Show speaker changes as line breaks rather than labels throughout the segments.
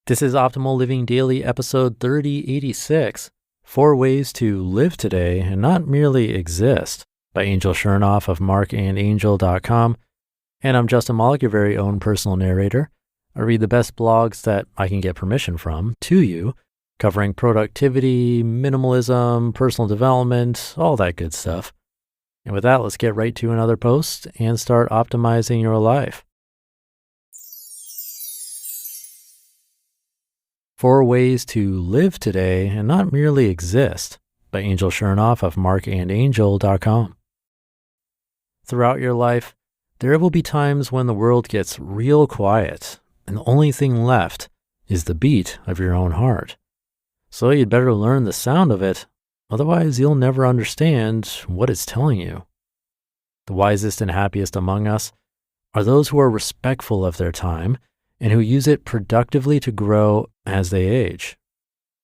This is Optimal Living Daily, episode 3086, 4 Ways to Live Today and Not Merely Exist, by Angel Chernoff of marcandangel.com. And I'm Justin Malik, your very own personal narrator. I read the best blogs that I can get permission from to you, covering productivity, minimalism, personal development, all that good stuff. And with that, let's get right to another post and start optimizing your life. 4 Ways to Live Today and Not Merely Exist, by Angel Chernoff of marcandangel.com. Throughout your life, there will be times when the world gets real quiet and the only thing left is the beat of your own heart. So you'd better learn the sound of it, otherwise you'll never understand what it's telling you. The wisest and happiest among us are those who are respectful of their time and who use it productively to grow as they age.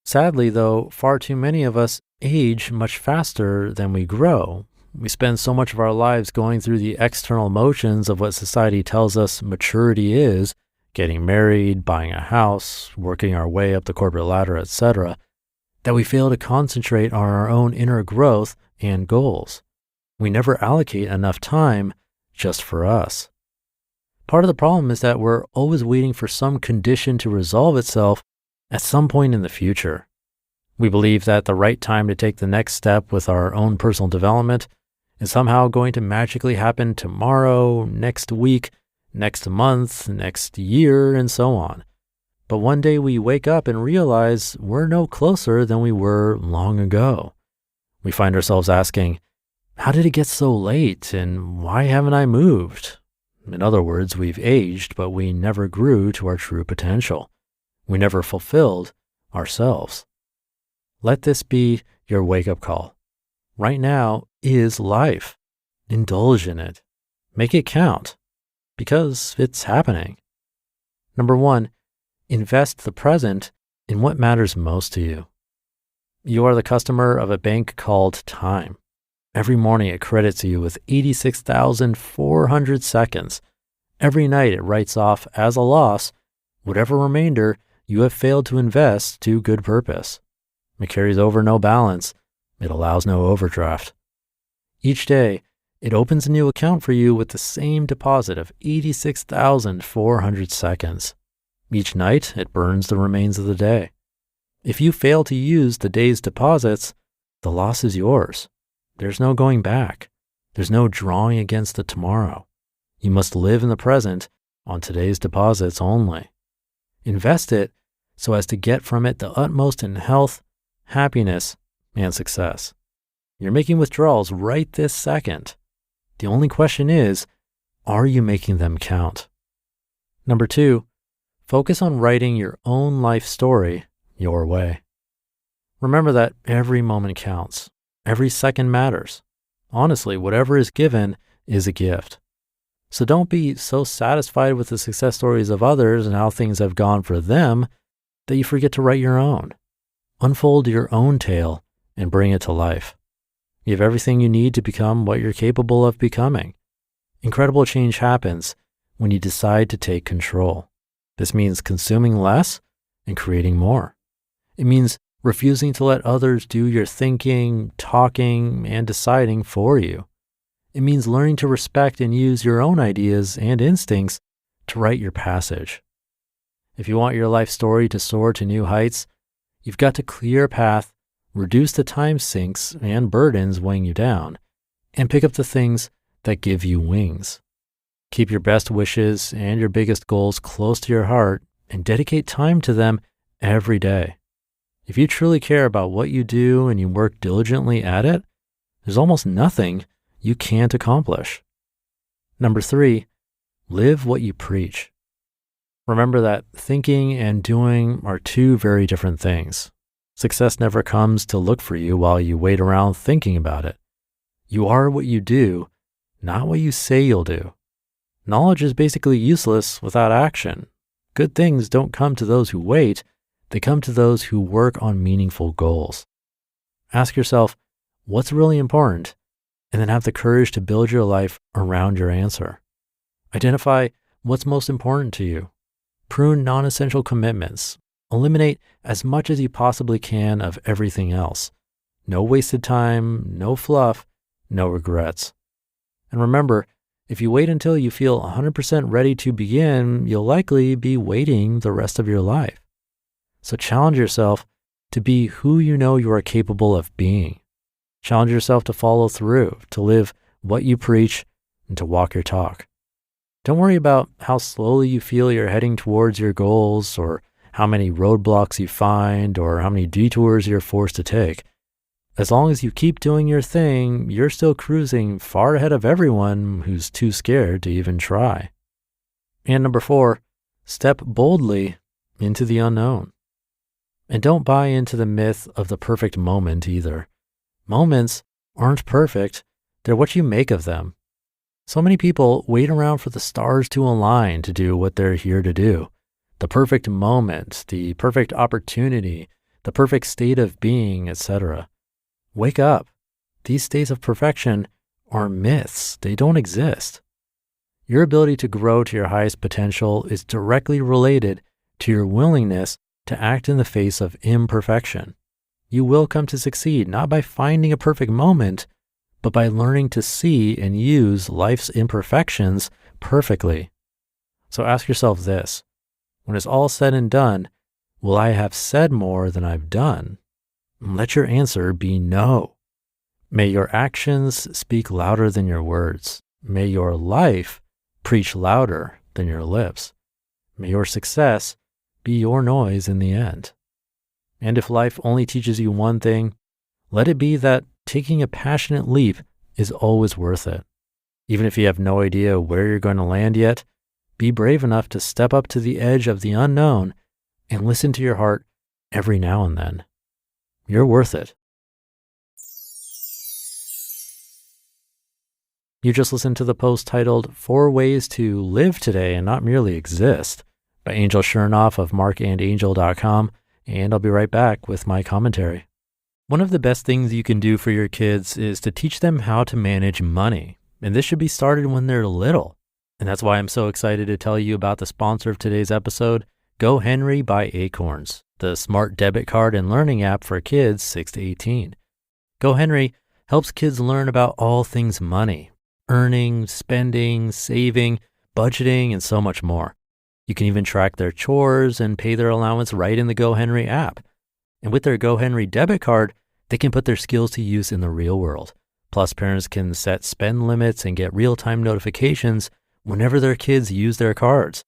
Sadly, though, far too many of us age much faster than we grow. We spend so much of our lives going through the external motions of what society tells us maturity is, getting married, buying a house, working our way up the corporate ladder, etc., that we fail to concentrate on our own inner growth and goals. We never allocate enough time just for us. Part of the problem is that we're always waiting for some condition to resolve itself at some point in the future. We believe that the right time to take the next step with our own personal development is somehow going to magically happen tomorrow, next week, next month, next year, and so on. But one day we wake up and realize we're no closer than we were long ago. We find ourselves asking, how did it get so late and why haven't I moved? In other words, we've aged, but we never grew to our true potential. We never fulfilled ourselves. Let this be your wake-up call. Right now is life. Indulge in it. Make it count, because it's happening. Number 1, invest the present in what matters most to you. You are the customer of a bank called time. Every morning it credits you with 86,400 seconds. Every night it writes off as a loss whatever remainder you have failed to invest to good purpose. It carries over no balance. It allows no overdraft. Each day, it opens a new account for you with the same deposit of 86,400 seconds. Each night, it burns the remains of the day. If you fail to use the day's deposits, the loss is yours. There's no going back. There's no drawing against the tomorrow. You must live in the present on today's deposits only. Invest it so as to get from it the utmost in health, happiness, and success. You're making withdrawals right this second. The only question is, are you making them count? Number 2, focus on writing your own life story your way. Remember that every moment counts. Every second matters. Honestly, whatever is given is a gift. So don't be so satisfied with the success stories of others and how things have gone for them that you forget to write your own. Unfold your own tale and bring it to life. You have everything you need to become what you're capable of becoming. Incredible change happens when you decide to take control. This means consuming less and creating more. It means refusing to let others do your thinking, talking, and deciding for you. It means learning to respect and use your own ideas and instincts to write your passage. If you want your life story to soar to new heights, you've got to clear a path, reduce the time sinks and burdens weighing you down, and pick up the things that give you wings. Keep your best wishes and your biggest goals close to your heart and dedicate time to them every day. If you truly care about what you do and you work diligently at it, there's almost nothing you can't accomplish. Number 3, live what you preach. Remember that thinking and doing are 2 very different things. Success never comes to look for you while you wait around thinking about it. You are what you do, not what you say you'll do. Knowledge is basically useless without action. Good things don't come to those who wait. They come to those who work on meaningful goals. Ask yourself, what's really important? And then have the courage to build your life around your answer. Identify what's most important to you. Prune non-essential commitments. Eliminate as much as you possibly can of everything else. No wasted time, no fluff, no regrets. And remember, if you wait until you feel 100% ready to begin, you'll likely be waiting the rest of your life. So challenge yourself to be who you know you are capable of being. Challenge yourself to follow through, to live what you preach, and to walk your talk. Don't worry about how slowly you feel you're heading towards your goals, or how many roadblocks you find, or how many detours you're forced to take. As long as you keep doing your thing, you're still cruising far ahead of everyone who's too scared to even try. And number 4, step boldly into the unknown. And don't buy into the myth of the perfect moment either. Moments aren't perfect, they're what you make of them. So many people wait around for the stars to align to do what they're here to do. The perfect moment, the perfect opportunity, the perfect state of being, etc. Wake up. These states of perfection are myths. They don't exist. Your ability to grow to your highest potential is directly related to your willingness to act in the face of imperfection. You will come to succeed not by finding a perfect moment, but by learning to see and use life's imperfections perfectly. So ask yourself this: when it's all said and done, will I have said more than I've done? Let your answer be no. May your actions speak louder than your words. May your life preach louder than your lips. May your success be your noise in the end. And if life only teaches you one thing, let it be that taking a passionate leap is always worth it. Even if you have no idea where you're going to land yet, be brave enough to step up to the edge of the unknown and listen to your heart every now and then. You're worth it. You just listened to the post titled 4 Ways to Live Today and Not Merely Exist by Angel Chernoff of marcandangel.com, and I'll be right back with my commentary. One of the best things you can do for your kids is to teach them how to manage money, and this should be started when they're little. And that's why I'm so excited to tell you about the sponsor of today's episode, GoHenry by Acorns, the smart debit card and learning app for kids 6 to 18. GoHenry helps kids learn about all things money, earning, spending, saving, budgeting, and so much more. You can even track their chores and pay their allowance right in the GoHenry app. And with their GoHenry debit card, they can put their skills to use in the real world. Plus, parents can set spend limits and get real-time notifications whenever their kids use their cards.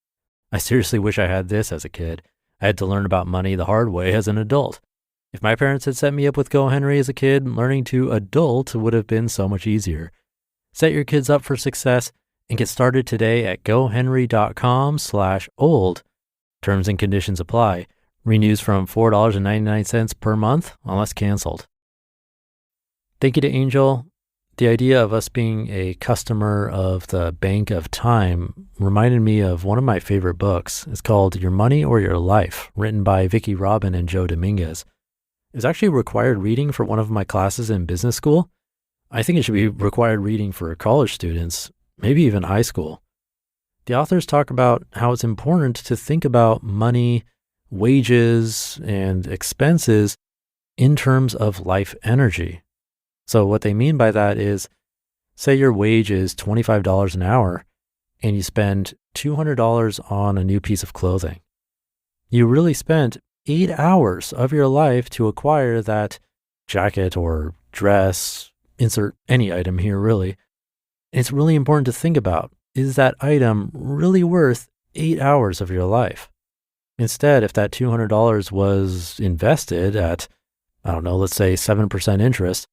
I seriously wish I had this as a kid. I had to learn about money the hard way as an adult. If my parents had set me up with GoHenry as a kid, learning to adult would have been so much easier. Set your kids up for success and get started today at gohenry.com/old. Terms and conditions apply. Renews from $4.99 per month unless canceled. Thank you to Angel. The idea of us being a customer of the Bank of Time reminded me of one of my favorite books. It's called Your Money or Your Life, written by Vicki Robin and Joe Dominguez. It was actually required reading for one of my classes in business school. I think it should be required reading for college students, maybe even high school. The authors talk about how it's important to think about money, wages, and expenses in terms of life energy. So what they mean by that is, say your wage is $25 an hour and you spend $200 on a new piece of clothing. You really spent 8 hours of your life to acquire that jacket or dress, insert any item here really. And it's really important to think about, is that item really worth 8 hours of your life? Instead, if that $200 was invested at, let's say 7% interest,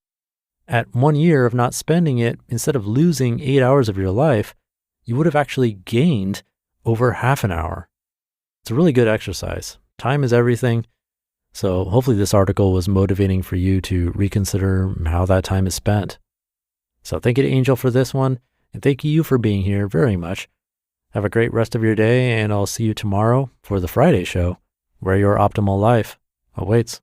at 1 year of not spending it, instead of losing 8 hours of your life, you would have actually gained over half an hour. It's a really good exercise. Time is everything. So hopefully this article was motivating for you to reconsider how that time is spent. So thank you to Angel for this one, and thank you for being here very much. Have a great rest of your day, and I'll see you tomorrow for the Friday show, where your optimal life awaits.